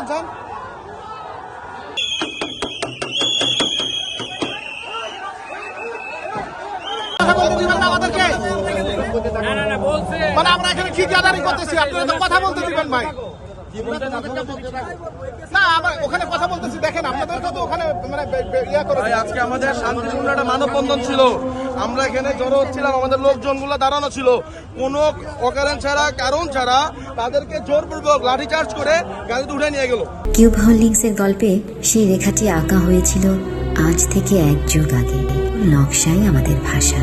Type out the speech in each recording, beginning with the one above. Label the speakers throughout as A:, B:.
A: যান আমাদেরকে মানে আমরা এখানে কি গ্যাদারিং করতেছি, আপনারা তো কথা বলতে দিবেন ভাই। না আমরা ওখানে কথা বলতেছি, দেখেন আপনাদের তো ওখানে মানে ইয়া করে।
B: আজকে আমাদের শান্তিপূর্ণ একটা মানববন্ধন ছিল, আমরা এখানে জড়ো হচ্ছিলাম, আমাদের লোকজনগুলো দাঁড়ানো ছিল, কোনো অকারণ ছাড়া কারণ ছাড়া তাদেরকে জোরপূর্বক লাঠিচার্জ করে গাড়িতে উঠে নিয়ে গেল।
C: কিউব হোল্ডিংসের গল্পে সেই রেখাটি আঁকা হয়েছিল আজ থেকে 1 যুগ আগে। নকশাই আমাদের ভাষা।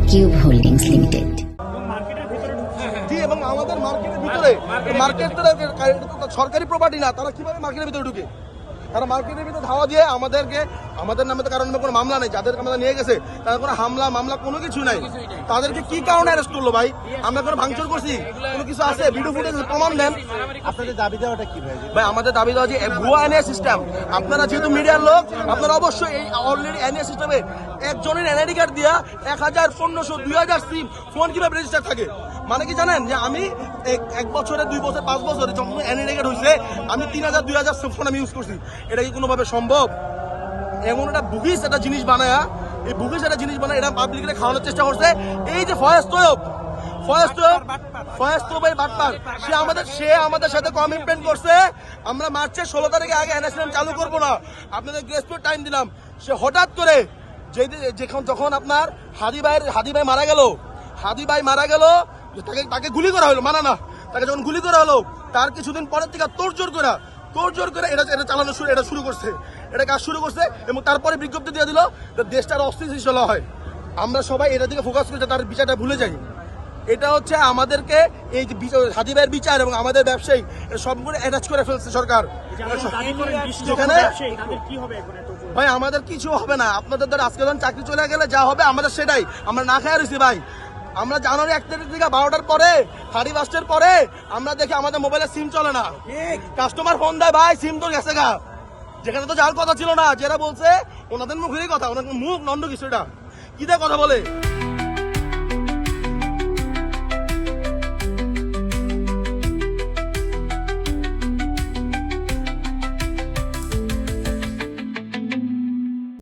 C: Cube holdings limited.
B: এবং আমাদের মার্কেটের ভিতরে, মার্কেট সরকারি প্রপার্টি না, তারা কিভাবে মার্কেটের ভিতরে ঢুকে? তারা মার্কেটের ভিতরে ধাওয়া দিয়ে আমাদের নামে তো কারণ কোনো মামলা নেই, যাদেরকে আমরা নিয়ে গেছে তাদের কোনো হামলা মামলা কোনো কিছু নাই। তাদেরকে কি কারণে অ্যারেস্ট করলো ভাই? আমরা কোনো ভাঙচুর করছি? কোনো কিছু আছে? ভিডিও ফুটেজ প্রমাণ দেন।
A: আপনাদের দাবি দেওয়াটা কি
B: ভাই? আমাদের দাবি দেওয়া যে ভুয়া এনআইডি সিস্টেম, আপনারা যেহেতু মিডিয়ার লোক, আপনারা অবশ্যই এই অলরেডি এনআইডি সিস্টেমে একজনের এনআইডি কার্ড দিয়া 1000, 1500, 2000 সিম ফোন কিভাবে রেজিস্টার থাকে? মানে কি জানেন যে আমি 1 বছরে, 2 বছর, 5 বছরে যখন এনআইডি কার্ড হয়েছে আমি 3000, 2000 ফোন আমি ইউজ করছি। এটা কি কোনোভাবে সম্ভব? এমন একটা বুগিস একটা জিনিস বানায়, এই বুগিস একটা জিনিস বানায় এটা পাবলিককে খাওয়ানোর চেষ্টা করছে। এই যে ফয়েজ তোয়ব বাটপার, সে আমাদের সাথে কমিটমেন্ট করছে আমরা মার্চের 16 তারিখে আগে এনএসএম চালু করবো না, আপনাদের গ্রেস পিরিয়ড টাইম দিলাম। সে হঠাৎ করে যখন আপনার হাদি ভাই মারা গেল, তাকে গুলি করা হলো, মানা না, তাকে যখন গুলি করা হলো তার কিছুদিন পরের থেকে তোড়জোড় করে এটা চালানো শুরু করছে, এটা কাজ শুরু করছে এবং তারপরে বিজ্ঞপ্তি দিয়ে দিল দেশটা অস্থিতিশীল হয়। আমরা সবাই এটা দিকে ফোকাস করছি, তার বিচারটা ভুলে যাই। এটা হচ্ছে আমাদেরকে এই যে হাদি ভাইয়ের বিচার এবং আমাদের ব্যবসায়ী সবগুলো অ্যাটাচ করে ফেলছে সরকার। ভাই আমাদের কিছু হবে না, আপনাদের ধর আজকে যখন চাকরি চলে গেলে যা হবে আমাদের সেটাই, আমরা না খেয়ে রয়েছি ভাই। আমরা জানুয়ারি 1 তারিখ থেকে 12টার পরে 1:30 পরে আমরা দেখি আমাদের মোবাইলে সিম চলে না, কাস্টমার ফোন দেয় ভাই সিম তো গেছে গা, যেখানে তো যাওয়ার কথা ছিল না। যারা বলছে ওনাদের মুখেরই কথা, ওনাদের মুখ নন্দ কিছু, এটা কি দিয়ে কথা বলে।